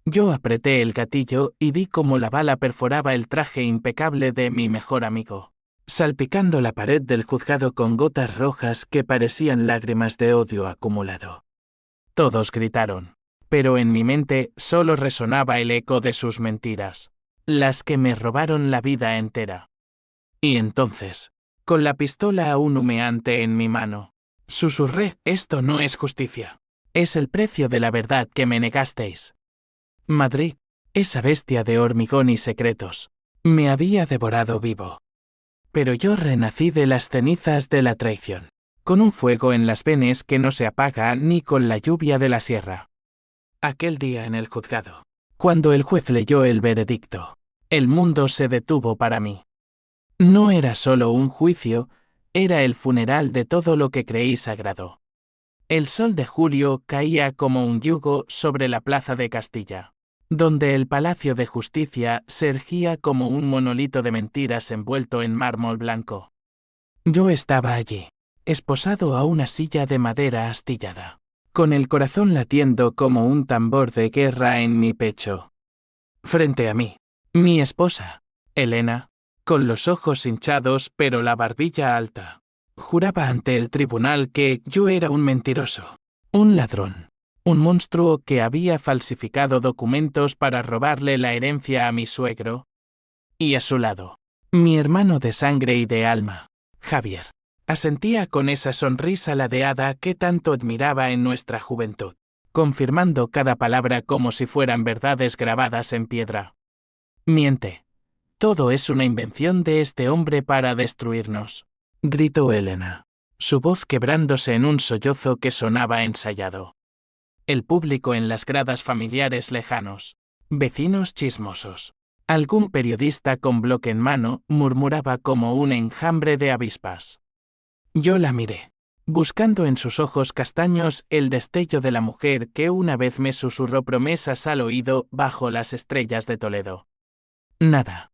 Yo apreté el gatillo y vi cómo la bala perforaba el traje impecable de mi mejor amigo, salpicando la pared del juzgado con gotas rojas que parecían lágrimas de odio acumulado. Todos gritaron, pero en mi mente solo resonaba el eco de sus mentiras, las que me robaron la vida entera. Y entonces, con la pistola aún humeante en mi mano, susurré: «Esto no es justicia. Es el precio de la verdad que me negasteis». Madrid, esa bestia de hormigón y secretos, me había devorado vivo. Pero yo renací de las cenizas de la traición, con un fuego en las venas que no se apaga ni con la lluvia de la sierra. Aquel día en el juzgado, cuando el juez leyó el veredicto, el mundo se detuvo para mí. No era solo un juicio, era el funeral de todo lo que creí sagrado. El sol de julio caía como un yugo sobre la plaza de Castilla, donde el Palacio de Justicia se erguía como un monolito de mentiras envuelto en mármol blanco. Yo estaba allí, esposado a una silla de madera astillada, con el corazón latiendo como un tambor de guerra en mi pecho. Frente a mí, mi esposa, Elena, con los ojos hinchados pero la barbilla alta, juraba ante el tribunal que yo era un mentiroso, un ladrón, un monstruo que había falsificado documentos para robarle la herencia a mi suegro. Y a su lado, mi hermano de sangre y de alma, Javier, asentía con esa sonrisa ladeada que tanto admiraba en nuestra juventud, confirmando cada palabra como si fueran verdades grabadas en piedra. «Miente. Todo es una invención de este hombre para destruirnos», gritó Elena, su voz quebrándose en un sollozo que sonaba ensayado. El público en las gradas familiares lejanos, vecinos chismosos, algún periodista con bloque en mano murmuraba como un enjambre de avispas. Yo la miré, buscando en sus ojos castaños el destello de la mujer que una vez me susurró promesas al oído bajo las estrellas de Toledo. Nada.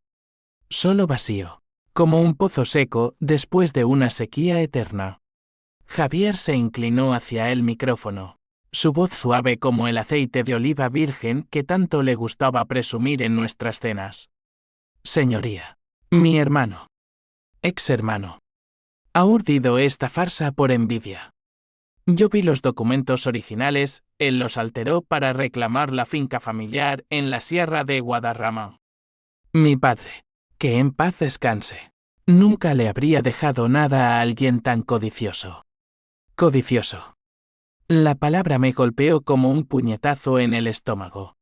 Solo vacío, como un pozo seco después de una sequía eterna. Javier se inclinó hacia el micrófono, su voz suave como el aceite de oliva virgen que tanto le gustaba presumir en nuestras cenas. «Señoría, mi hermano, ex hermano, ha urdido esta farsa por envidia. Yo vi los documentos originales, él los alteró para reclamar la finca familiar en la sierra de Guadarrama. Mi padre, que en paz descanse, nunca le habría dejado nada a alguien tan codicioso. Codicioso». La palabra me golpeó como un puñetazo en el estómago.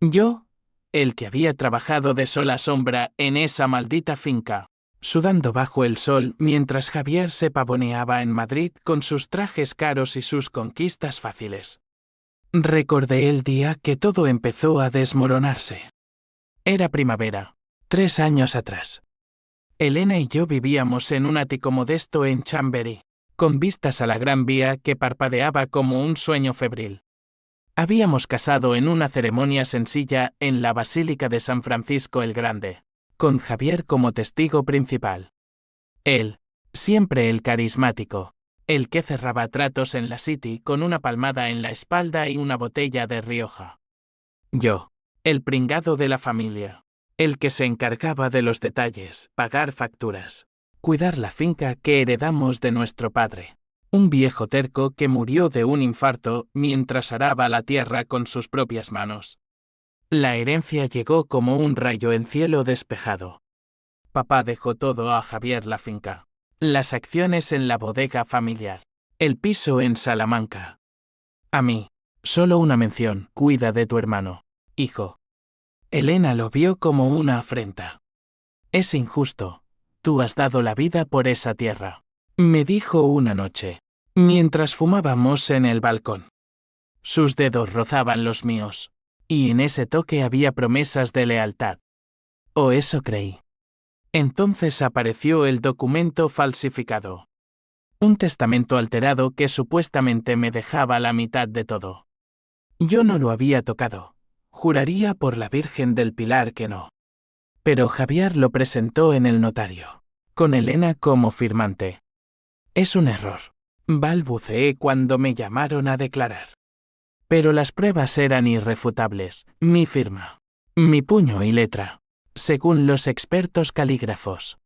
Yo, el que había trabajado de sola sombra en esa maldita finca, sudando bajo el sol mientras Javier se pavoneaba en Madrid con sus trajes caros y sus conquistas fáciles. Recordé el día que todo empezó a desmoronarse. Era primavera, 3 años atrás. Elena y yo vivíamos en un ático modesto en Chamberí, con vistas a la Gran Vía que parpadeaba como un sueño febril. Habíamos casado en una ceremonia sencilla en la Basílica de San Francisco el Grande, con Javier como testigo principal. Él, siempre el carismático, el que cerraba tratos en la City con una palmada en la espalda y una botella de Rioja. Yo, el pringado de la familia, el que se encargaba de los detalles, pagar facturas, cuidar la finca que heredamos de nuestro padre, un viejo terco que murió de un infarto mientras araba la tierra con sus propias manos. La herencia llegó como un rayo en cielo despejado. Papá dejó todo a Javier: la finca, las acciones en la bodega familiar, el piso en Salamanca. A mí, solo una mención: cuida de tu hermano, hijo. Elena lo vio como una afrenta. «Es injusto. Tú has dado la vida por esa tierra», me dijo una noche, mientras fumábamos en el balcón. Sus dedos rozaban los míos, y en ese toque había promesas de lealtad. O eso creí. Entonces apareció el documento falsificado. Un testamento alterado que supuestamente me dejaba la mitad de todo. Yo no lo había tocado. Juraría por la Virgen del Pilar que no. Pero Javier lo presentó en el notario, con Elena como firmante. «Es un error», balbuceé cuando me llamaron a declarar. Pero las pruebas eran irrefutables, mi firma, mi puño y letra, según los expertos calígrafos.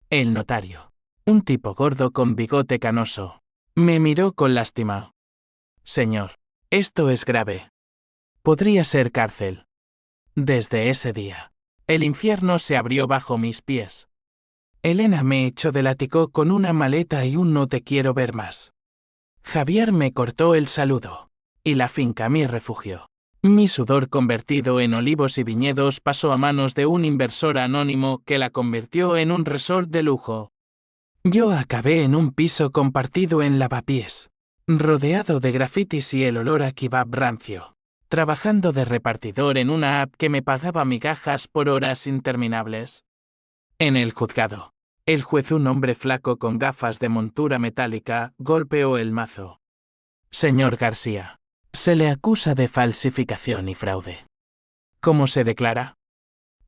El notario, un tipo gordo con bigote canoso, me miró con lástima. Señor, esto es grave. Podría ser cárcel. Desde ese día, el infierno se abrió bajo mis pies. Elena me echó del ático con una maleta y un no te quiero ver más. Javier me cortó el saludo, y la finca mi refugio. Mi sudor convertido en olivos y viñedos pasó a manos de un inversor anónimo que la convirtió en un resort de lujo. Yo acabé en un piso compartido en Lavapiés, rodeado de grafitis y el olor a kebab rancio, trabajando de repartidor en una app que me pagaba migajas por horas interminables. En el juzgado, el juez, un hombre flaco con gafas de montura metálica, golpeó el mazo. Señor García, se le acusa de falsificación y fraude. ¿Cómo se declara?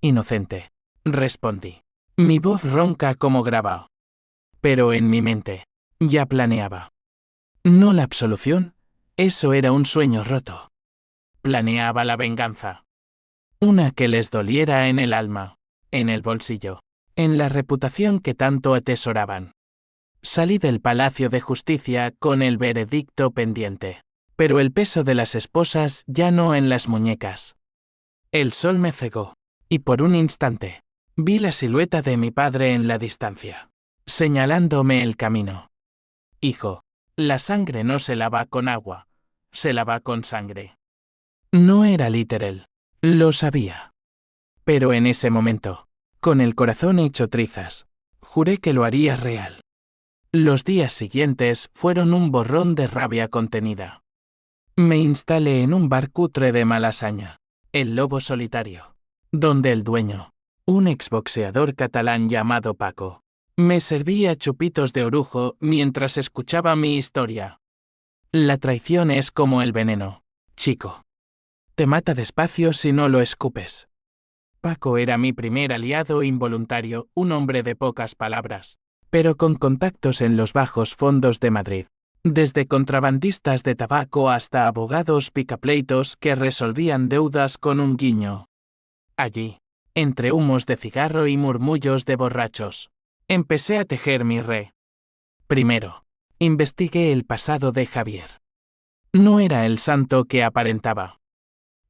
Inocente, respondí. Mi voz ronca como grabado. Pero en mi mente, ya planeaba. No la absolución, eso era un sueño roto. Planeaba la venganza. Una que les doliera en el alma, en el bolsillo, en la reputación que tanto atesoraban. Salí del Palacio de Justicia con el veredicto pendiente, pero el peso de las esposas ya no en las muñecas. El sol me cegó, y por un instante, vi la silueta de mi padre en la distancia, señalándome el camino. Hijo, la sangre no se lava con agua, se lava con sangre. No era literal, lo sabía. Pero en ese momento, con el corazón hecho trizas, juré que lo haría real. Los días siguientes fueron un borrón de rabia contenida. Me instalé en un bar cutre de Malasaña, el Lobo Solitario, donde el dueño, un exboxeador catalán llamado Paco, me servía chupitos de orujo mientras escuchaba mi historia. La traición es como el veneno, chico. Te mata despacio si no lo escupes. Paco era mi primer aliado involuntario, un hombre de pocas palabras, pero con contactos en los bajos fondos de Madrid, desde contrabandistas de tabaco hasta abogados picapleitos que resolvían deudas con un guiño. Allí, entre humos de cigarro y murmullos de borrachos, empecé a tejer mi red. Primero, investigué el pasado de Javier. No era el santo que aparentaba.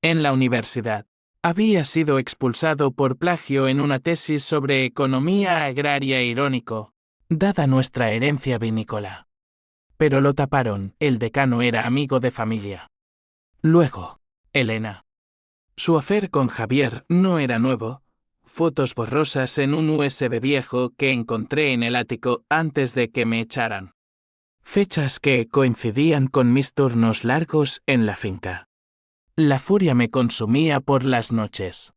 En la universidad, había sido expulsado por plagio en una tesis sobre economía agraria irónico, dada nuestra herencia vinícola. Pero lo taparon, el decano era amigo de familia. Luego, Elena. Su affair con Javier no era nuevo, fotos borrosas en un USB viejo que encontré en el ático antes de que me echaran. Fechas que coincidían con mis turnos largos en la finca. La furia me consumía por las noches.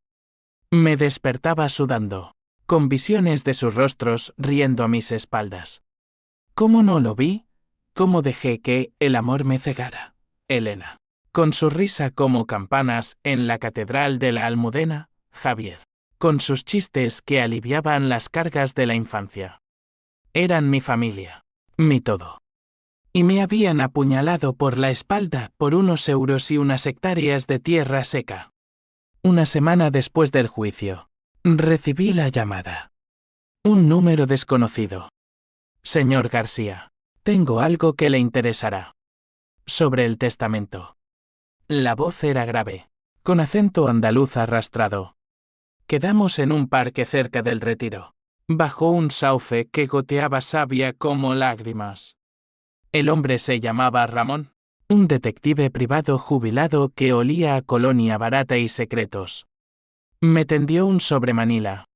Me despertaba sudando, con visiones de sus rostros riendo a mis espaldas. ¿Cómo no lo vi? ¿Cómo dejé que el amor me cegara? Elena, con su risa como campanas en la catedral de la Almudena, Javier, con sus chistes que aliviaban las cargas de la infancia. Eran mi familia, mi todo. Y me habían apuñalado por la espalda por unos euros y unas hectáreas de tierra seca. Una semana después del juicio, recibí la llamada. Un número desconocido. Señor García, tengo algo que le interesará. Sobre el testamento. La voz era grave, con acento andaluz arrastrado. Quedamos en un parque cerca del Retiro, bajo un sauce que goteaba savia como lágrimas. El hombre se llamaba Ramón, un detective privado jubilado que olía a colonia barata y secretos. Me tendió un sobre manila.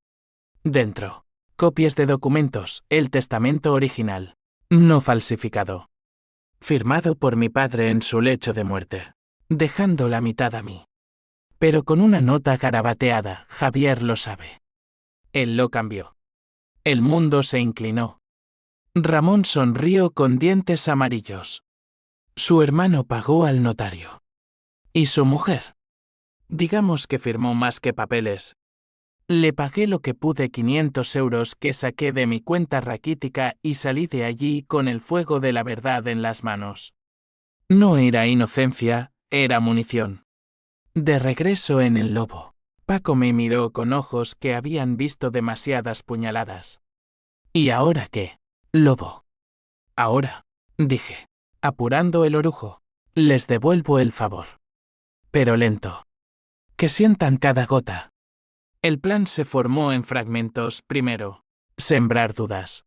Dentro, copias de documentos, el testamento original, no falsificado. Firmado por mi padre en su lecho de muerte, dejando la mitad a mí. Pero con una nota garabateada, Javier lo sabe. Él lo cambió. El mundo se inclinó. Ramón sonrió con dientes amarillos. Su hermano pagó al notario. ¿Y su mujer? Digamos que firmó más que papeles. Le pagué lo que pude, 500 euros que saqué de mi cuenta raquítica y salí de allí con el fuego de la verdad en las manos. No era inocencia, era munición. De regreso en el lobo, Paco me miró con ojos que habían visto demasiadas puñaladas. ¿Y ahora qué, lobo? Ahora, dije, apurando el orujo, les devuelvo el favor. Pero lento. Que sientan cada gota. El plan se formó en fragmentos. Primero, sembrar dudas.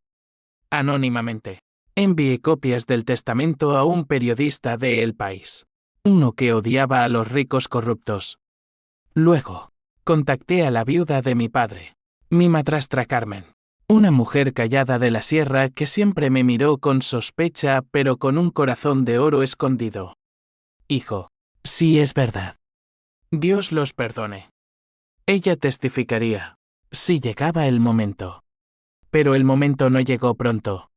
Anónimamente, envié copias del testamento a un periodista de El País, uno que odiaba a los ricos corruptos. Luego, contacté a la viuda de mi padre, mi madrastra Carmen, una mujer callada de la sierra que siempre me miró con sospecha pero con un corazón de oro escondido. Hijo, sí es verdad. Dios los perdone. Ella testificaría, si llegaba el momento. Pero el momento no llegó pronto.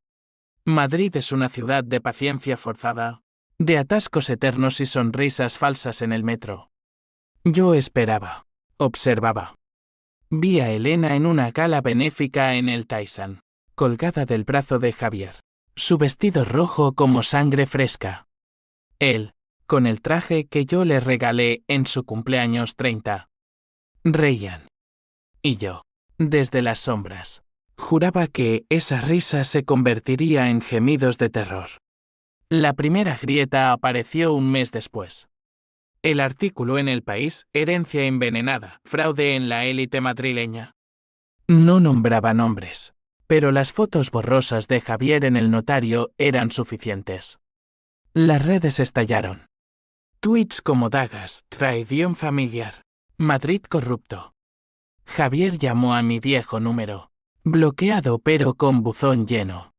Madrid es una ciudad de paciencia forzada, de atascos eternos y sonrisas falsas en el metro. Yo esperaba, observaba. Vi a Elena en una gala benéfica en el Tyson, colgada del brazo de Javier, su vestido rojo como sangre fresca. Él, con el traje que yo le regalé en su cumpleaños 30. Reían. Y yo, desde las sombras, juraba que esa risa se convertiría en gemidos de terror. La primera grieta apareció un mes después. El artículo en El País, herencia envenenada, fraude en la élite madrileña. No nombraba nombres, pero las fotos borrosas de Javier en el notario eran suficientes. Las redes estallaron. Tweets como dagas, traición familiar, Madrid corrupto. Javier llamó a mi viejo número, bloqueado pero con buzón lleno.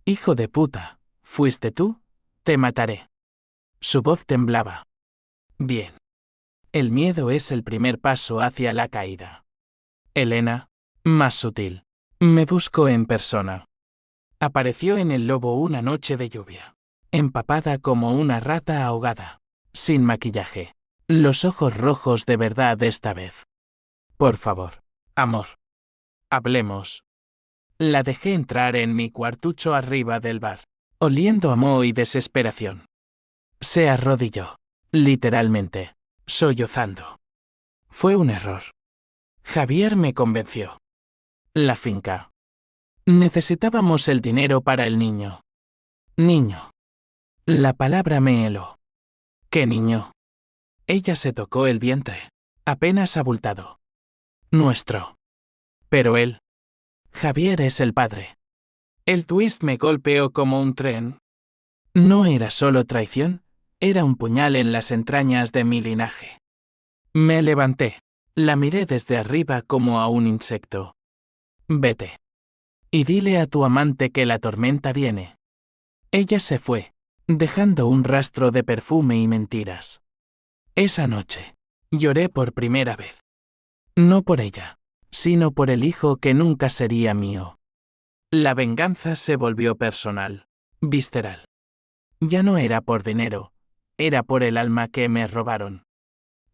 Hijo de puta, ¿fuiste tú? Te mataré. Su voz temblaba. Bien. El miedo es el primer paso hacia la caída. Elena, más sutil, me buscó en persona. Apareció en el lobo una noche de lluvia, empapada como una rata ahogada, sin maquillaje, los ojos rojos de verdad esta vez. Por favor, amor. Hablemos. La dejé entrar en mi cuartucho arriba del bar, oliendo a moho y desesperación. Se arrodilló, literalmente, sollozando. Fue un error. Javier me convenció. La finca. Necesitábamos el dinero para el niño. Niño. La palabra me heló. ¿Qué niño? Ella se tocó el vientre, apenas abultado. Nuestro. Pero él. Javier es el padre. El twist me golpeó como un tren. No era solo traición, era un puñal en las entrañas de mi linaje. Me levanté, la miré desde arriba como a un insecto. Vete. Y dile a tu amante que la tormenta viene. Ella se fue, dejando un rastro de perfume y mentiras. Esa noche, lloré por primera vez. No por ella, sino por el hijo que nunca sería mío. La venganza se volvió personal, visceral. Ya no era por dinero, era por el alma que me robaron.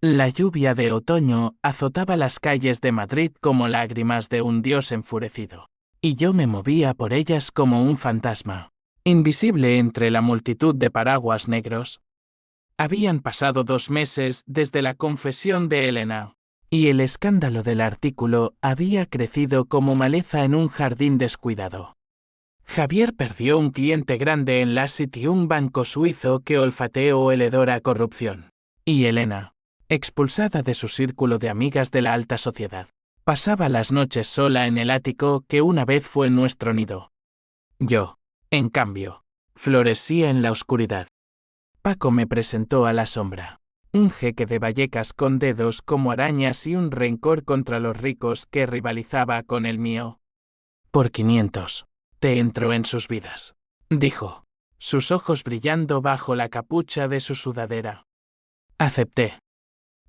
La lluvia de otoño azotaba las calles de Madrid como lágrimas de un dios enfurecido, y yo me movía por ellas como un fantasma, invisible entre la multitud de paraguas negros. Habían pasado 2 meses desde la confesión de Elena, y el escándalo del artículo había crecido como maleza en un jardín descuidado. Javier perdió un cliente grande en la City, un banco suizo que olfateó el hedor a corrupción. Y Elena, expulsada de su círculo de amigas de la alta sociedad, pasaba las noches sola en el ático que una vez fue nuestro nido. Yo, en cambio, florecía en la oscuridad. Paco me presentó a la sombra, un jeque de Vallecas con dedos como arañas y un rencor contra los ricos que rivalizaba con el mío. Por 500, te entró en sus vidas, dijo, sus ojos brillando bajo la capucha de su sudadera. Acepté.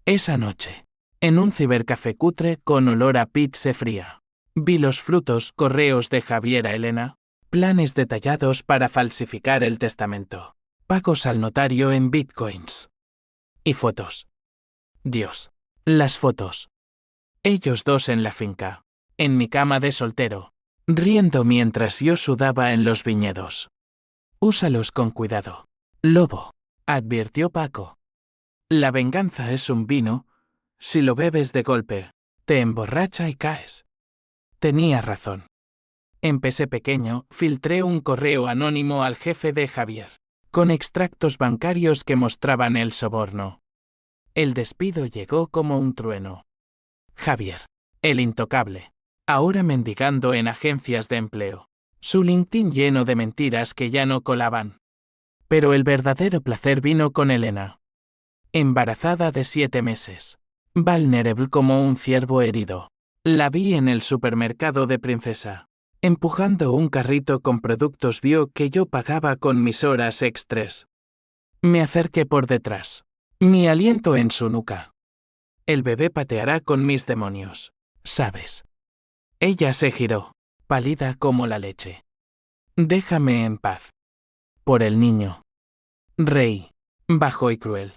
Esa noche, en un cibercafé cutre con olor a pizza fría, vi los frutos correos de Javier a Elena, planes detallados para falsificar el testamento, pagos al notario en bitcoins. Y fotos. Dios, las fotos. Ellos dos en la finca, en mi cama de soltero, riendo mientras yo sudaba en los viñedos. Úsalos con cuidado, lobo, advirtió Paco. La venganza es un vino. Si lo bebes de golpe, te emborracha y caes. Tenía razón. Empecé pequeño, filtré un correo anónimo al jefe de Javier, con extractos bancarios que mostraban el soborno. El despido llegó como un trueno. Javier, el intocable, ahora mendigando en agencias de empleo. Su LinkedIn lleno de mentiras que ya no colaban. Pero el verdadero placer vino con Elena. Embarazada de 7 meses. Vulnerable como un ciervo herido. La vi en el supermercado de Princesa, empujando un carrito con productos bio que yo pagaba con mis horas extras. Me acerqué por detrás. Mi aliento en su nuca. El bebé pateará con mis demonios, ¿sabes? Ella se giró, pálida como la leche. Déjame en paz. Por el niño. Reí, bajo y cruel.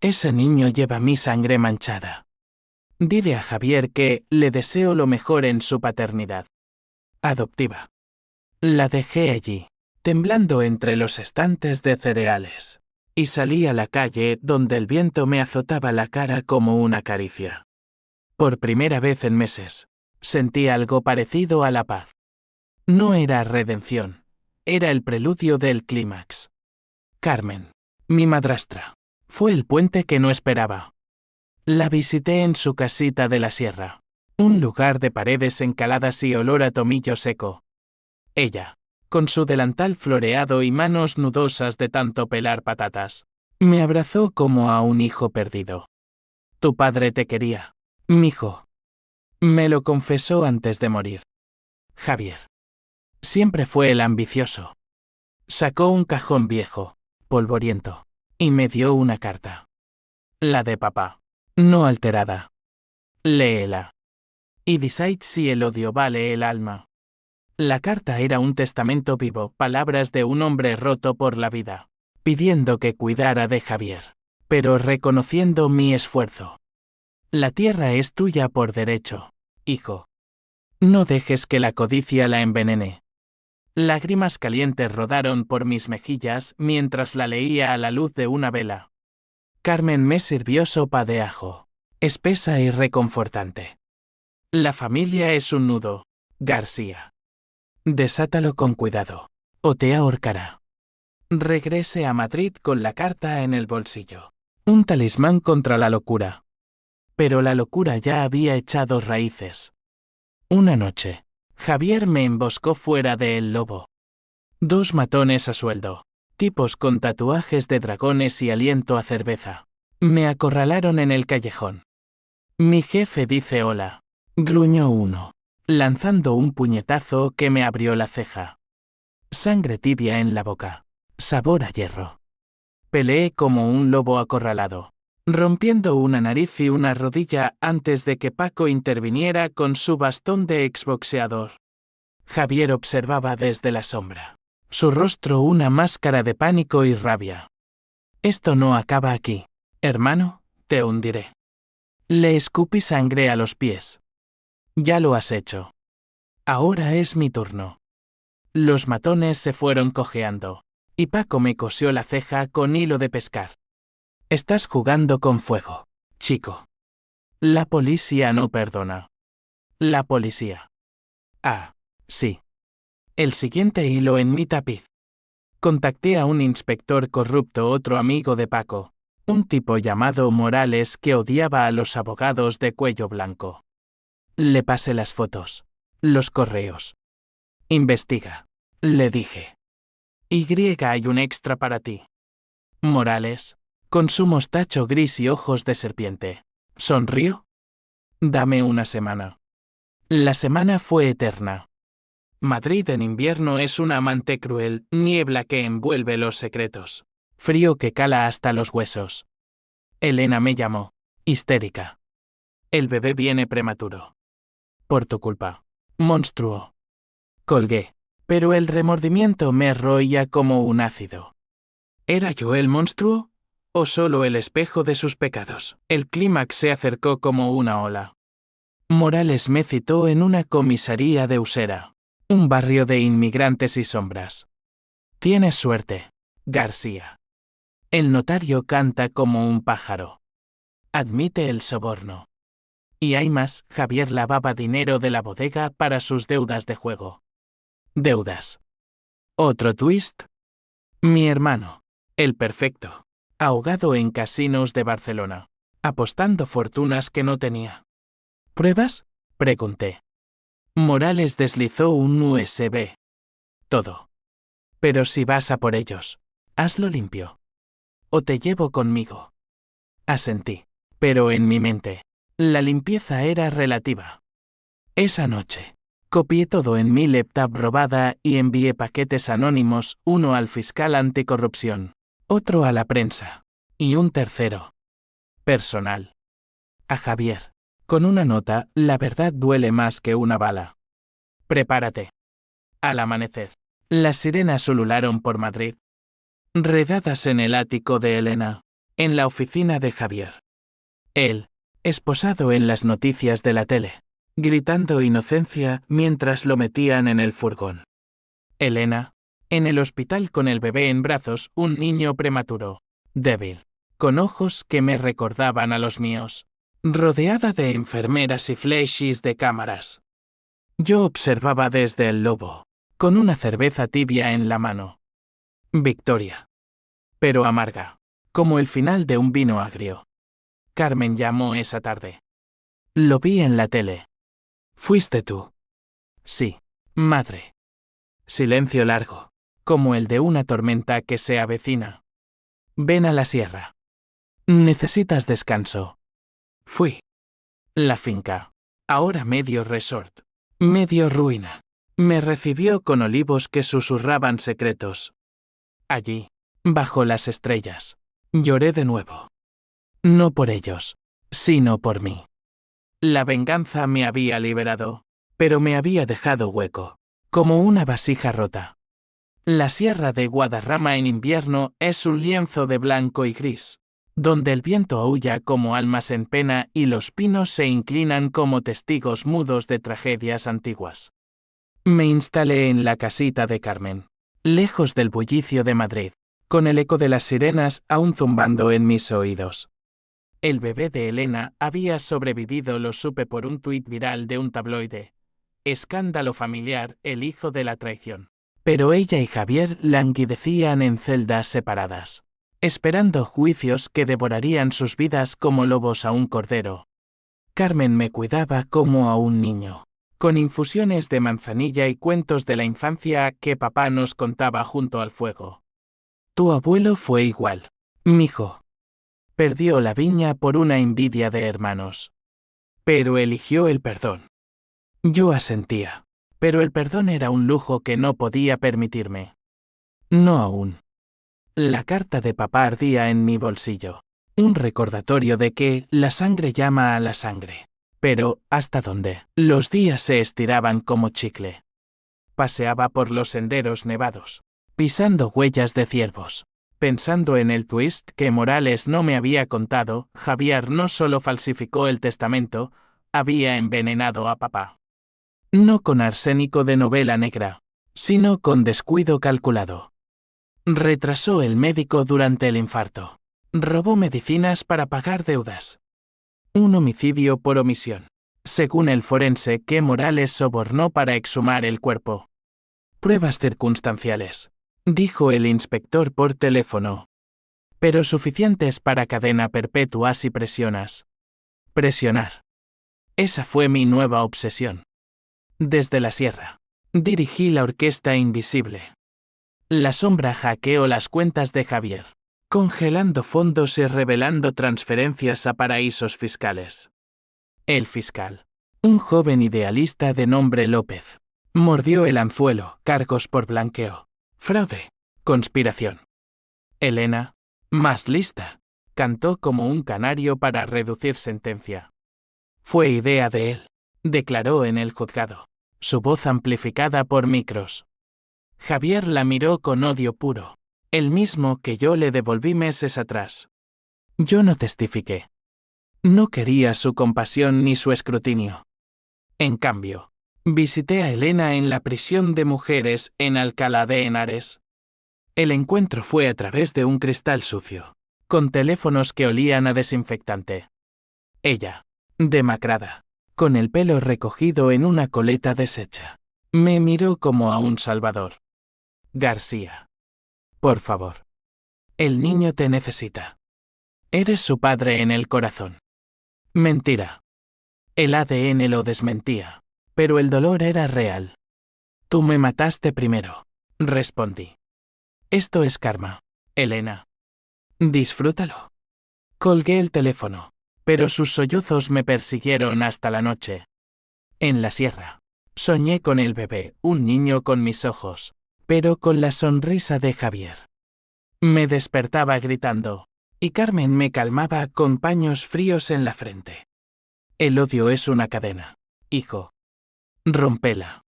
Ese niño lleva mi sangre manchada. Dile a Javier que le deseo lo mejor en su paternidad adoptiva. La dejé allí, temblando entre los estantes de cereales, y salí a la calle donde el viento me azotaba la cara como una caricia. Por primera vez en meses, sentí algo parecido a la paz. No era redención, era el preludio del clímax. Carmen, mi madrastra, fue el puente que no esperaba. La visité en su casita de la sierra, un lugar de paredes encaladas y olor a tomillo seco. Ella, con su delantal floreado y manos nudosas de tanto pelar patatas, me abrazó como a un hijo perdido. Tu padre te quería, mijo. Me lo confesó antes de morir. Javier. Siempre fue el ambicioso. Sacó un cajón viejo, polvoriento, y me dio una carta. La de papá. No alterada. Léela. Y decide si el odio vale el alma. La carta era un testamento vivo, palabras de un hombre roto por la vida, pidiendo que cuidara de Javier, pero reconociendo mi esfuerzo. La tierra es tuya por derecho, hijo. No dejes que la codicia la envenene. Lágrimas calientes rodaron por mis mejillas mientras la leía a la luz de una vela. Carmen me sirvió sopa de ajo, espesa y reconfortante. La familia es un nudo, García. Desátalo con cuidado, o te ahorcará. Regrese a Madrid con la carta en el bolsillo. Un talismán contra la locura. Pero la locura ya había echado raíces. Una noche, Javier me emboscó fuera de El Lobo. 2 matones a sueldo, tipos con tatuajes de dragones y aliento a cerveza, me acorralaron en el callejón. Mi jefe dice hola, gruñó uno, lanzando un puñetazo que me abrió la ceja. Sangre tibia en la boca, sabor a hierro. Peleé como un lobo acorralado, rompiendo una nariz y una rodilla antes de que Paco interviniera con su bastón de exboxeador. Javier observaba desde la sombra, su rostro una máscara de pánico y rabia. Esto no acaba aquí, hermano, te hundiré. Le escupí sangre a los pies. Ya lo has hecho. Ahora es mi turno. Los matones se fueron cojeando, y Paco me cosió la ceja con hilo de pescar. Estás jugando con fuego, chico. La policía no perdona. La policía. Ah, sí. El siguiente hilo en mi tapiz. Contacté a un inspector corrupto, otro amigo de Paco, un tipo llamado Morales que odiaba a los abogados de cuello blanco. Le pasé las fotos, los correos. Investiga, le dije. Hay un extra para ti. Morales, con su mostacho gris y ojos de serpiente, sonrió. Dame una semana. La semana fue eterna. Madrid en invierno es un amante cruel, niebla que envuelve los secretos, frío que cala hasta los huesos. Elena me llamó, histérica. El bebé viene prematuro. Por tu culpa, monstruo. Colgué, pero el remordimiento me roía como un ácido. ¿Era yo el monstruo? ¿O solo el espejo de sus pecados? El clímax se acercó como una ola. Morales me citó en una comisaría de Usera, un barrio de inmigrantes y sombras. Tienes suerte, García. El notario canta como un pájaro. Admite el soborno. Y hay más, Javier lavaba dinero de la bodega para sus deudas de juego. Deudas. Otro twist. Mi hermano, el perfecto, ahogado en casinos de Barcelona, apostando fortunas que no tenía. ¿Pruebas?, pregunté. Morales deslizó un USB. Todo. Pero si vas a por ellos, hazlo limpio. O te llevo conmigo. Asentí. Pero en mi mente, la limpieza era relativa. Esa noche, copié todo en mi laptop robada y envié paquetes anónimos, uno al fiscal anticorrupción, otro a la prensa, y un tercero, personal, a Javier, con una nota: la verdad duele más que una bala. Prepárate. Al amanecer, las sirenas ulularon por Madrid. Redadas en el ático de Elena, en la oficina de Javier. Él, esposado en las noticias de la tele, gritando inocencia mientras lo metían en el furgón. Elena, en el hospital con el bebé en brazos, un niño prematuro, débil, con ojos que me recordaban a los míos, rodeada de enfermeras y flashes de cámaras. Yo observaba desde el lobo, con una cerveza tibia en la mano. Victoria. Pero amarga, como el final de un vino agrio. Carmen llamó esa tarde. Lo vi en la tele. ¿Fuiste tú? Sí, madre. Silencio largo, como el de una tormenta que se avecina. Ven a la sierra. Necesitas descanso. Fui. La finca, ahora medio resort, medio ruina, me recibió con olivos que susurraban secretos. Allí, bajo las estrellas, lloré de nuevo. No por ellos, sino por mí. La venganza me había liberado, pero me había dejado hueco, como una vasija rota. La sierra de Guadarrama en invierno es un lienzo de blanco y gris, donde el viento aúlla como almas en pena y los pinos se inclinan como testigos mudos de tragedias antiguas. Me instalé en la casita de Carmen, lejos del bullicio de Madrid, con el eco de las sirenas aún zumbando en mis oídos. El bebé de Elena había sobrevivido, lo supe por un tuit viral de un tabloide. Escándalo familiar, el hijo de la traición. Pero ella y Javier languidecían en celdas separadas, esperando juicios que devorarían sus vidas como lobos a un cordero. Carmen me cuidaba como a un niño, con infusiones de manzanilla y cuentos de la infancia que papá nos contaba junto al fuego. Tu abuelo fue igual, mijo. Perdió la viña por una envidia de hermanos. Pero eligió el perdón. Yo asentía, pero el perdón era un lujo que no podía permitirme. No aún. La carta de papá ardía en mi bolsillo. Un recordatorio de que la sangre llama a la sangre. Pero, ¿hasta dónde? Los días se estiraban como chicle. Paseaba por los senderos nevados, pisando huellas de ciervos. Pensando en el twist que Morales no me había contado, Javier no solo falsificó el testamento, había envenenado a papá. No con arsénico de novela negra, sino con descuido calculado. Retrasó el médico durante el infarto. Robó medicinas para pagar deudas. Un homicidio por omisión, según el forense que Morales sobornó para exhumar el cuerpo. Pruebas circunstanciales, dijo el inspector por teléfono. Pero suficientes para cadena perpetua si presionas. Presionar. Esa fue mi nueva obsesión. Desde la sierra, dirigí la orquesta invisible. La sombra hackeó las cuentas de Javier, congelando fondos y revelando transferencias a paraísos fiscales. El fiscal, un joven idealista de nombre López, mordió el anzuelo: cargos por blanqueo, fraude, conspiración. Elena, más lista, cantó como un canario para reducir sentencia. Fue idea de él, declaró en el juzgado, su voz amplificada por micros. Javier la miró con odio puro, el mismo que yo le devolví meses atrás. Yo no testifiqué. No quería su compasión ni su escrutinio. En cambio, visité a Elena en la prisión de mujeres en Alcalá de Henares. El encuentro fue a través de un cristal sucio, con teléfonos que olían a desinfectante. Ella, demacrada, con el pelo recogido en una coleta deshecha, me miró como a un salvador. García. Por favor. El niño te necesita. Eres su padre en el corazón. Mentira. El ADN lo desmentía, pero el dolor era real. Tú me mataste primero, respondí. Esto es karma, Elena. Disfrútalo. Colgué el teléfono, pero sus sollozos me persiguieron hasta la noche. En la sierra, soñé con el bebé, un niño con mis ojos, pero con la sonrisa de Javier. Me despertaba gritando, y Carmen me calmaba con paños fríos en la frente. El odio es una cadena, hijo. Rompela.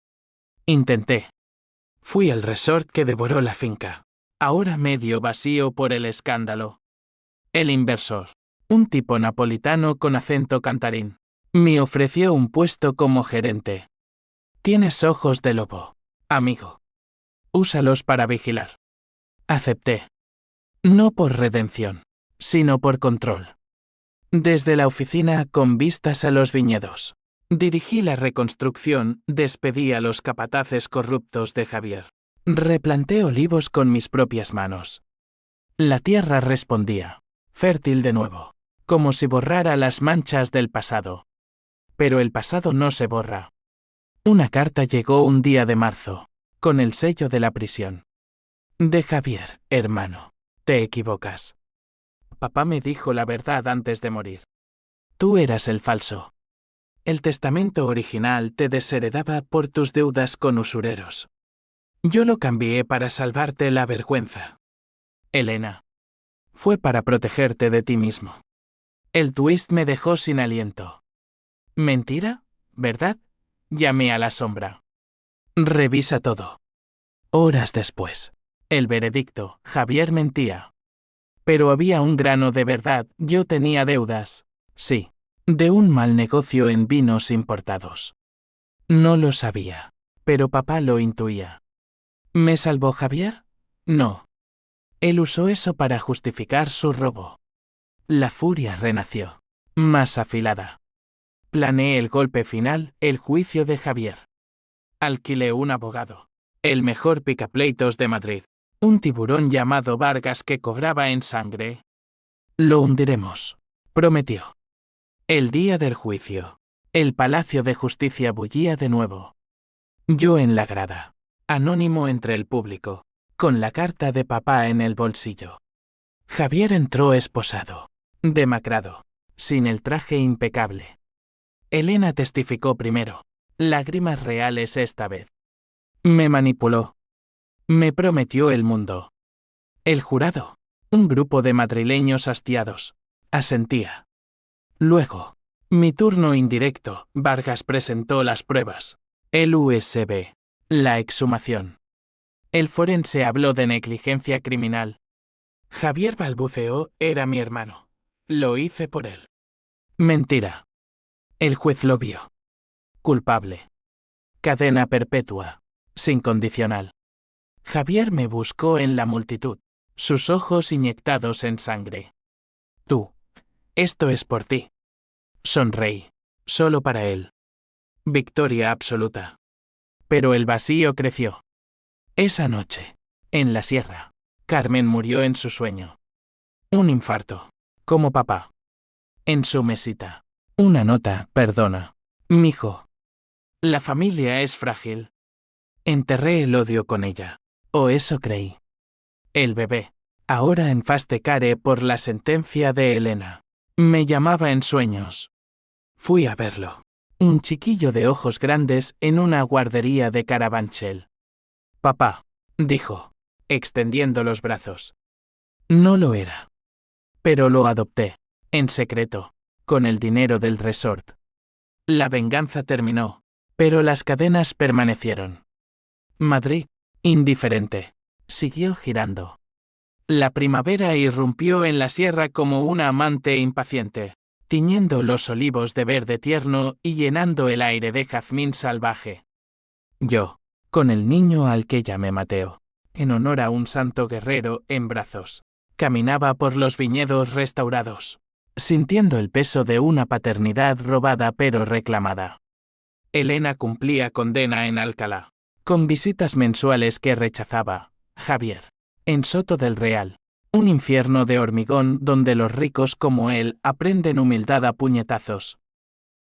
Intenté. Fui al resort que devoró la finca, ahora medio vacío por el escándalo. El inversor, un tipo napolitano con acento cantarín, me ofreció un puesto como gerente. Tienes ojos de lobo, amigo. Úsalos para vigilar. Acepté. No por redención, sino por control. Desde la oficina con vistas a los viñedos, dirigí la reconstrucción, despedí a los capataces corruptos de Javier. Replanté olivos con mis propias manos. La tierra respondía, fértil de nuevo, como si borrara las manchas del pasado. Pero el pasado no se borra. Una carta llegó un día de marzo, con el sello de la prisión. De Javier, hermano, te equivocas. Papá me dijo la verdad antes de morir. Tú eras el falso. El testamento original te desheredaba por tus deudas con usureros. Yo lo cambié para salvarte la vergüenza. Elena. Fue para protegerte de ti mismo. El twist me dejó sin aliento. ¿Mentira? ¿Verdad? Llamé a la sombra. Revisa todo. Horas después. El veredicto, Javier mentía. Pero había un grano de verdad, yo tenía deudas. Sí. De un mal negocio en vinos importados. No lo sabía, pero papá lo intuía. ¿Me salvó Javier? No. Él usó eso para justificar su robo. La furia renació, más afilada. Planeé el golpe final, el juicio de Javier. Alquilé un abogado, el mejor picapleitos de Madrid, un tiburón llamado Vargas que cobraba en sangre. Lo hundiremos, prometió. El día del juicio, el Palacio de Justicia bullía de nuevo. Yo en la grada, anónimo entre el público, con la carta de papá en el bolsillo. Javier entró esposado, demacrado, sin el traje impecable. Elena testificó primero, lágrimas reales esta vez. Me manipuló. Me prometió el mundo. El jurado, un grupo de madrileños hastiados, asentía. Luego, mi turno indirecto, Vargas presentó las pruebas. El USB. La exhumación. El forense habló de negligencia criminal. Javier balbuceó, era mi hermano. Lo hice por él. Mentira. El juez lo vio. Culpable. Cadena perpetua. Sin condicional. Javier me buscó en la multitud, sus ojos inyectados en sangre. Tú. Esto es por ti. Sonreí. Solo para él. Victoria absoluta. Pero el vacío creció. Esa noche, en la sierra, Carmen murió en su sueño. Un infarto. Como papá. En su mesita. Una nota, perdona. Mijo. La familia es frágil. Enterré el odio con ella. O eso creí. El bebé, ahora en fase care por la sentencia de Elena, me llamaba en sueños. Fui a verlo. Un chiquillo de ojos grandes en una guardería de Carabanchel. Papá, dijo, extendiendo los brazos. No lo era. Pero lo adopté, en secreto, con el dinero del resort. La venganza terminó, pero las cadenas permanecieron. Madrid, indiferente, siguió girando. La primavera irrumpió en la sierra como una amante impaciente, tiñendo los olivos de verde tierno y llenando el aire de jazmín salvaje. Yo, con el niño al que llamé Mateo, en honor a un santo guerrero en brazos. Caminaba por los viñedos restaurados, sintiendo el peso de una paternidad robada pero reclamada. Elena cumplía condena en Alcalá, con visitas mensuales que rechazaba. Javier, en Soto del Real, un infierno de hormigón donde los ricos como él aprenden humildad a puñetazos.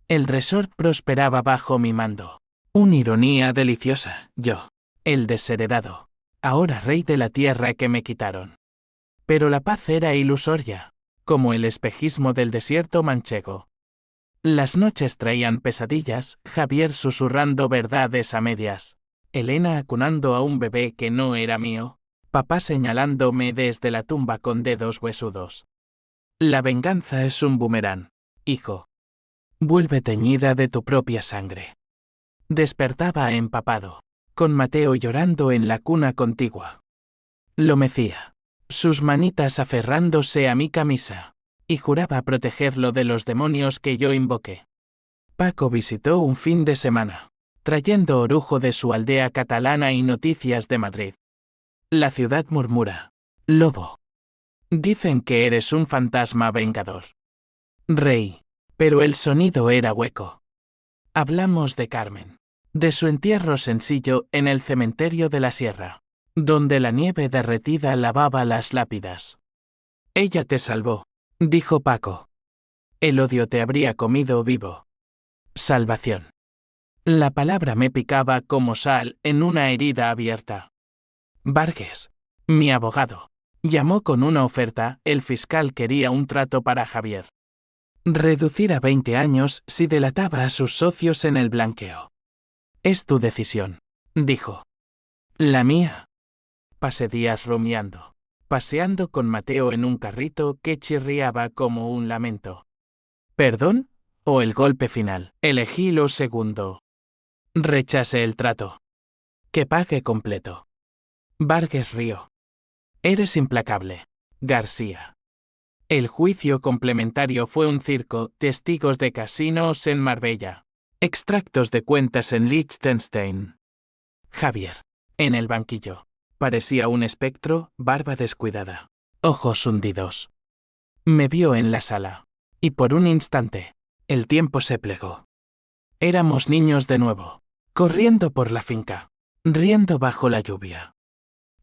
El resort prosperaba bajo mi mando. Una ironía deliciosa, yo, el desheredado, ahora rey de la tierra que me quitaron. Pero la paz era ilusoria, como el espejismo del desierto manchego. Las noches traían pesadillas, Javier susurrando verdades a medias, Elena acunando a un bebé que no era mío, papá señalándome desde la tumba con dedos huesudos. La venganza es un boomerang, hijo. Vuelve teñida de tu propia sangre. Despertaba empapado, con Mateo llorando en la cuna contigua. Lo mecía, sus manitas aferrándose a mi camisa, y juraba protegerlo de los demonios que yo invoqué. Paco visitó un fin de semana, trayendo orujo de su aldea catalana y noticias de Madrid. La ciudad murmura: lobo. Dicen que eres un fantasma vengador. Rey. Pero el sonido era hueco. Hablamos de Carmen, de su entierro sencillo en el cementerio de la sierra, donde la nieve derretida lavaba las lápidas. Ella te salvó, dijo Paco. El odio te habría comido vivo. Salvación. La palabra me picaba como sal en una herida abierta. Vargas, mi abogado, llamó con una oferta. El fiscal quería un trato para Javier. Reducir a 20 años si delataba a sus socios en el blanqueo. Es tu decisión, dijo. La mía. Pasé días rumiando, paseando con Mateo en un carrito que chirriaba como un lamento. ¿Perdón? ¿O el golpe final? Elegí lo segundo. Rechacé el trato. Que pague completo. Vargas rió. Eres implacable, García. El juicio complementario fue un circo, testigos de casinos en Marbella, extractos de cuentas en Liechtenstein. Javier, en el banquillo, parecía un espectro, barba descuidada, ojos hundidos. Me vio en la sala, y por un instante, el tiempo se plegó. Éramos niños de nuevo, corriendo por la finca, riendo bajo la lluvia.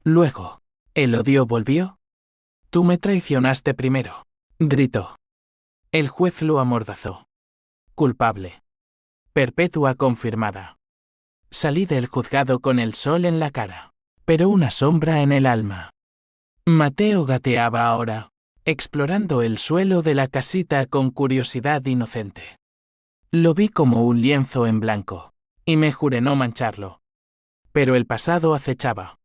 Luego, el odio volvió. Tú me traicionaste primero, gritó. El juez lo amordazó. Culpable. Perpetua confirmada. Salí del juzgado con el sol en la cara, pero una sombra en el alma. Mateo gateaba ahora, explorando el suelo de la casita con curiosidad inocente. Lo vi como un lienzo en blanco, y me juré no mancharlo. Pero el pasado acechaba.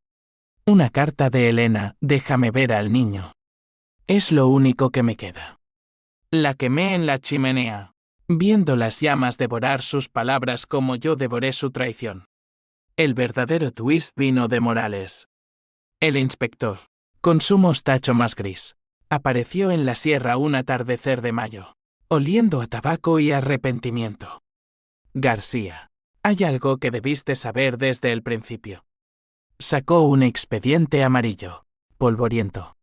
Una carta de Elena: déjame ver al niño. Es lo único que me queda. La quemé en la chimenea, viendo las llamas devorar sus palabras como yo devoré su traición. El verdadero twist vino de Morales. El inspector, con su mostacho más gris, apareció en la sierra un atardecer de mayo, oliendo a tabaco y arrepentimiento. García, hay algo que debiste saber desde el principio. Sacó un expediente amarillo, polvoriento.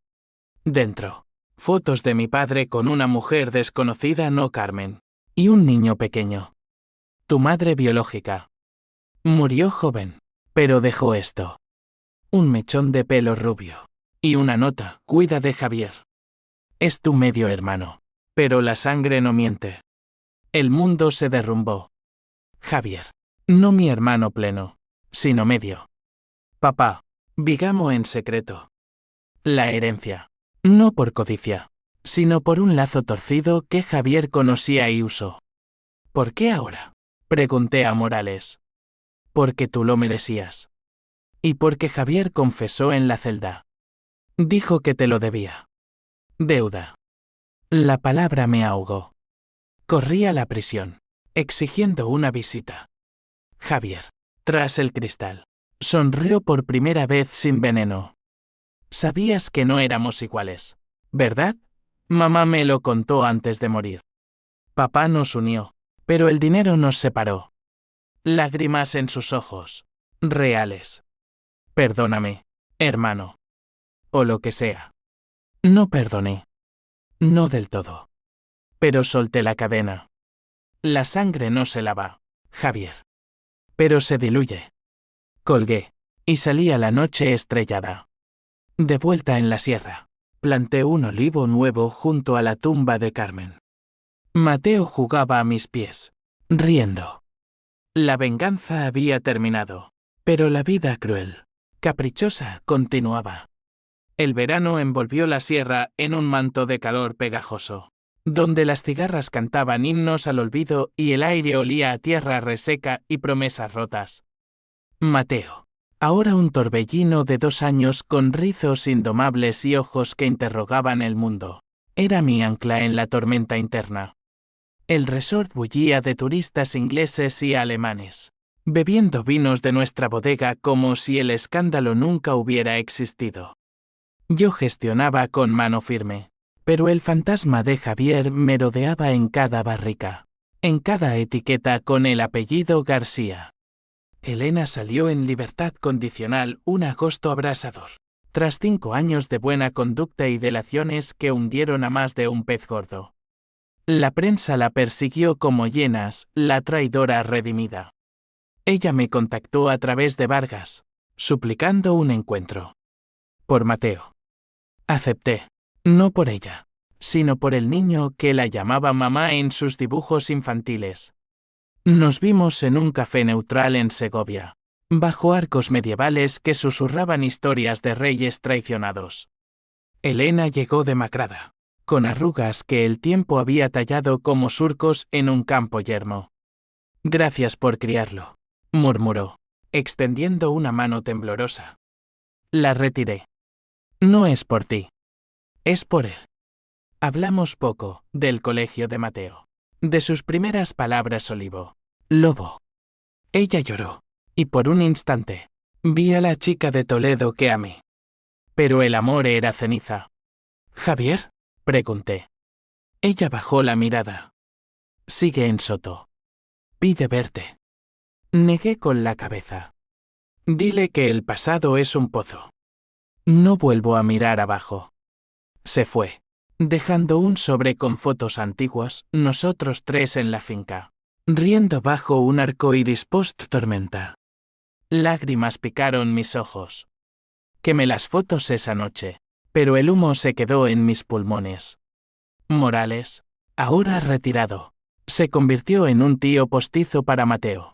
Dentro, fotos de mi padre con una mujer desconocida, no Carmen, y un niño pequeño. Tu madre biológica. Murió joven, pero dejó esto. Un mechón de pelo rubio. Y una nota: cuida de Javier. Es tu medio hermano. Pero la sangre no miente. El mundo se derrumbó. Javier. No mi hermano pleno, sino medio. Papá. Bigamo en secreto. La herencia. No por codicia, sino por un lazo torcido que Javier conocía y usó. ¿Por qué ahora? Pregunté a Morales. Porque tú lo merecías. Y porque Javier confesó en la celda. Dijo que te lo debía. Deuda. La palabra me ahogó. Corrí a la prisión, exigiendo una visita. Javier, tras el cristal, sonrió por primera vez sin veneno. Sabías que no éramos iguales, ¿verdad? Mamá me lo contó antes de morir. Papá nos unió, pero el dinero nos separó. Lágrimas en sus ojos, reales. Perdóname, hermano. O lo que sea. No perdoné. No del todo. Pero solté la cadena. La sangre no se lava, Javier. Pero se diluye. Colgué. Y salí a la noche estrellada. De vuelta en la sierra. Planté un olivo nuevo junto a la tumba de Carmen. Mateo jugaba a mis pies, riendo. La venganza había terminado. Pero la vida cruel, caprichosa, continuaba. El verano envolvió la sierra en un manto de calor pegajoso, donde las cigarras cantaban himnos al olvido y el aire olía a tierra reseca y promesas rotas. Mateo. Ahora un torbellino de 2 años con rizos indomables y ojos que interrogaban el mundo. Era mi ancla en la tormenta interna. El resort bullía de turistas ingleses y alemanes, bebiendo vinos de nuestra bodega como si el escándalo nunca hubiera existido. Yo gestionaba con mano firme, pero el fantasma de Javier merodeaba en cada barrica, en cada etiqueta con el apellido García. Elena salió en libertad condicional un agosto abrasador, tras 5 años de buena conducta y delaciones que hundieron a más de un pez gordo. La prensa la persiguió como hienas, la traidora redimida. Ella me contactó a través de Vargas, suplicando un encuentro. Por Mateo. Acepté, no por ella, sino por el niño que la llamaba mamá en sus dibujos infantiles. Nos vimos en un café neutral en Segovia, bajo arcos medievales que susurraban historias de reyes traicionados. Elena llegó demacrada, con arrugas que el tiempo había tallado como surcos en un campo yermo. Gracias por criarlo, murmuró, extendiendo una mano temblorosa. La retiré. No es por ti. Es por él. Hablamos poco del colegio de Mateo, de sus primeras palabras olivo. Lobo. Ella lloró, y por un instante, vi a la chica de Toledo que amé. Pero el amor era ceniza. ¿Javier? Pregunté. Ella bajó la mirada. Sigue en Soto. Pide verte. Negué con la cabeza. Dile que el pasado es un pozo. No vuelvo a mirar abajo. Se fue, dejando un sobre con fotos antiguas, nosotros 3 en la finca, riendo bajo un arco iris post-tormenta. Lágrimas picaron mis ojos. Quemé las fotos esa noche, pero el humo se quedó en mis pulmones. Morales, ahora retirado, se convirtió en un tío postizo para Mateo.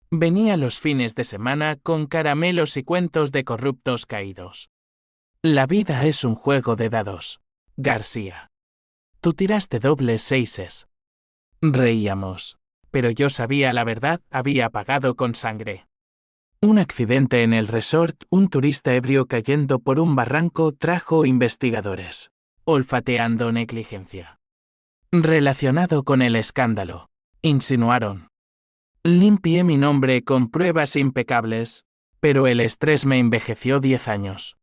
Venía los fines de semana con caramelos y cuentos de corruptos caídos. La vida es un juego de dados, García. Tú tiraste dobles 6. Reíamos, pero yo sabía la verdad, había pagado con sangre. Un accidente en el resort, un turista ebrio cayendo por un barranco trajo investigadores, olfateando negligencia. Relacionado con el escándalo, insinuaron. Limpié mi nombre con pruebas impecables, pero el estrés me envejeció 10 años.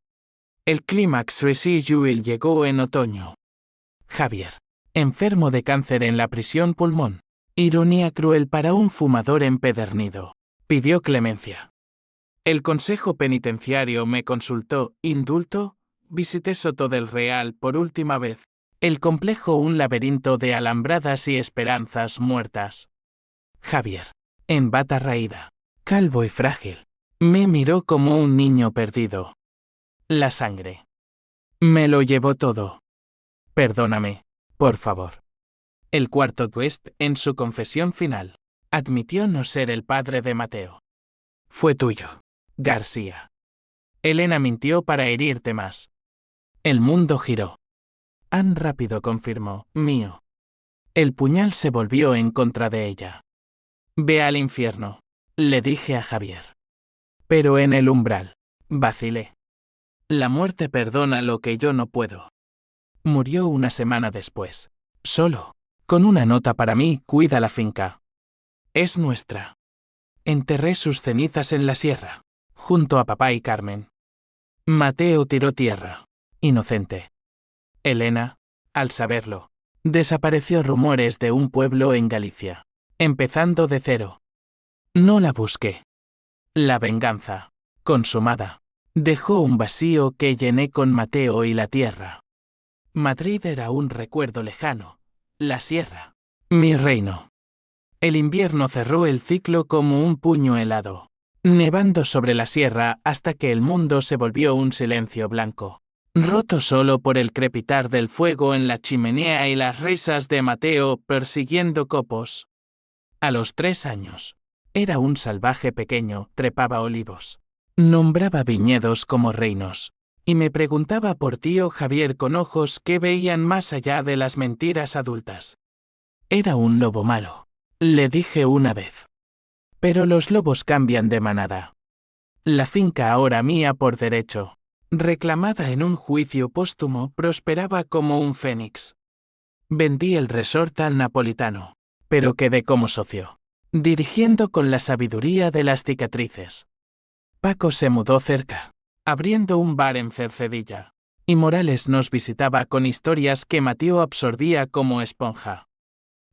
El clímax residual llegó en otoño. Javier, enfermo de cáncer en la prisión pulmón, ironía cruel para un fumador empedernido, pidió clemencia. El Consejo Penitenciario me consultó, indulto, visité Soto del Real por última vez, el complejo un laberinto de alambradas y esperanzas muertas. Javier, en bata raída, calvo y frágil, me miró como un niño perdido. La sangre. Me lo llevó todo. Perdóname, por favor. El cuarto twist, en su confesión final, admitió no ser el padre de Mateo. Fue tuyo, García. Elena mintió para herirte más. El mundo giró. Ann rápido confirmó, mío. El puñal se volvió en contra de ella. Ve al infierno, le dije a Javier. Pero en el umbral, vacilé. La muerte perdona lo que yo no puedo. Murió una semana después, solo, con una nota para mí, cuida la finca. Es nuestra. Enterré sus cenizas en la sierra, junto a papá y Carmen. Mateo tiró tierra, inocente. Elena, al saberlo, desapareció rumores de un pueblo en Galicia, empezando de cero. No la busqué. La venganza, consumada, Dejó un vacío que llené con Mateo y la tierra. Madrid era un recuerdo lejano. La sierra. Mi reino. El invierno cerró el ciclo como un puño helado, nevando sobre la sierra hasta que el mundo se volvió un silencio blanco, roto solo por el crepitar del fuego en la chimenea y las risas de Mateo persiguiendo copos. A los 3 años. Era un salvaje pequeño, trepaba olivos. Nombraba viñedos como reinos. Y me preguntaba por tío Javier con ojos que veían más allá de las mentiras adultas. Era un lobo malo, le dije una vez. Pero los lobos cambian de manada. La finca ahora mía por derecho, reclamada en un juicio póstumo, prosperaba como un fénix. Vendí el resort al napolitano, pero quedé como socio, dirigiendo con la sabiduría de las cicatrices. Paco se mudó cerca, abriendo un bar en Cercedilla, y Morales nos visitaba con historias que Mateo absorbía como esponja.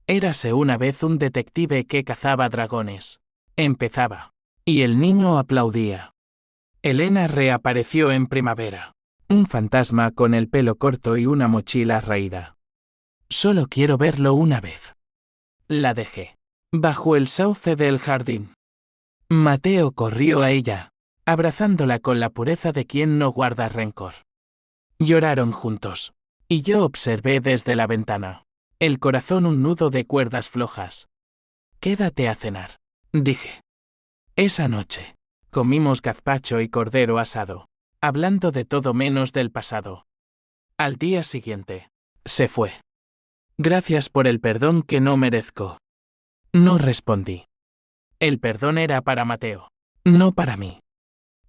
Érase una vez un detective que cazaba dragones. Empezaba. Y el niño aplaudía. Elena reapareció en primavera. Un fantasma con el pelo corto y una mochila raída. Solo quiero verlo una vez. La dejé. Bajo el sauce del jardín. Mateo corrió a ella, abrazándola con la pureza de quien no guarda rencor. Lloraron juntos. Y yo observé desde la ventana. El corazón un nudo de cuerdas flojas. Quédate a cenar, dije. Esa noche, comimos gazpacho y cordero asado, hablando de todo menos del pasado. Al día siguiente, se fue. Gracias por el perdón que no merezco. No respondí. El perdón era para Mateo, no para mí.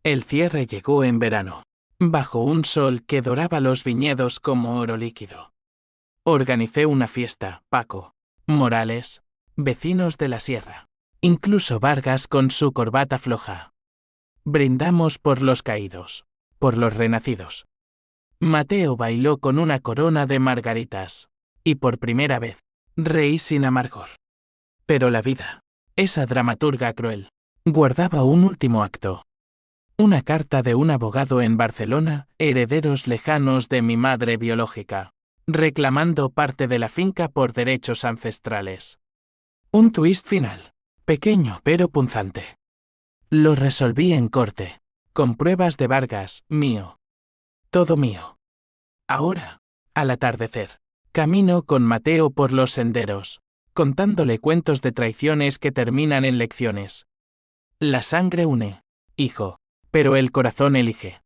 El cierre llegó en verano, bajo un sol que doraba los viñedos como oro líquido. Organicé una fiesta, Paco, Morales, vecinos de la sierra, incluso Vargas con su corbata floja. Brindamos por los caídos, por los renacidos. Mateo bailó con una corona de margaritas, y por primera vez, reí sin amargor. Pero la vida, esa dramaturga cruel, guardaba un último acto. Una carta de un abogado en Barcelona, herederos lejanos de mi madre biológica, reclamando parte de la finca por derechos ancestrales. Un twist final, pequeño pero punzante. Lo resolví en corte, con pruebas de Vargas, mío. Todo mío. Ahora, al atardecer, camino con Mateo por los senderos, contándole cuentos de traiciones que terminan en lecciones. La sangre une, hijo, pero el corazón elige.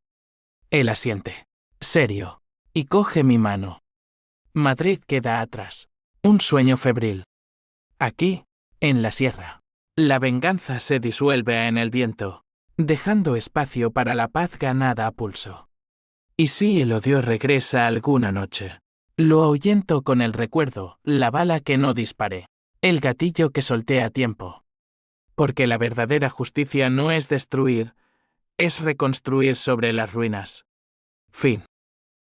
Él asiente, serio, y coge mi mano. Madrid queda atrás, un sueño febril. Aquí, en la sierra, la venganza se disuelve en el viento, dejando espacio para la paz ganada a pulso. Y si el odio regresa alguna noche, lo ahuyento con el recuerdo, la bala que no disparé, el gatillo que solté a tiempo. Porque la verdadera justicia no es destruir, es reconstruir sobre las ruinas. Fin.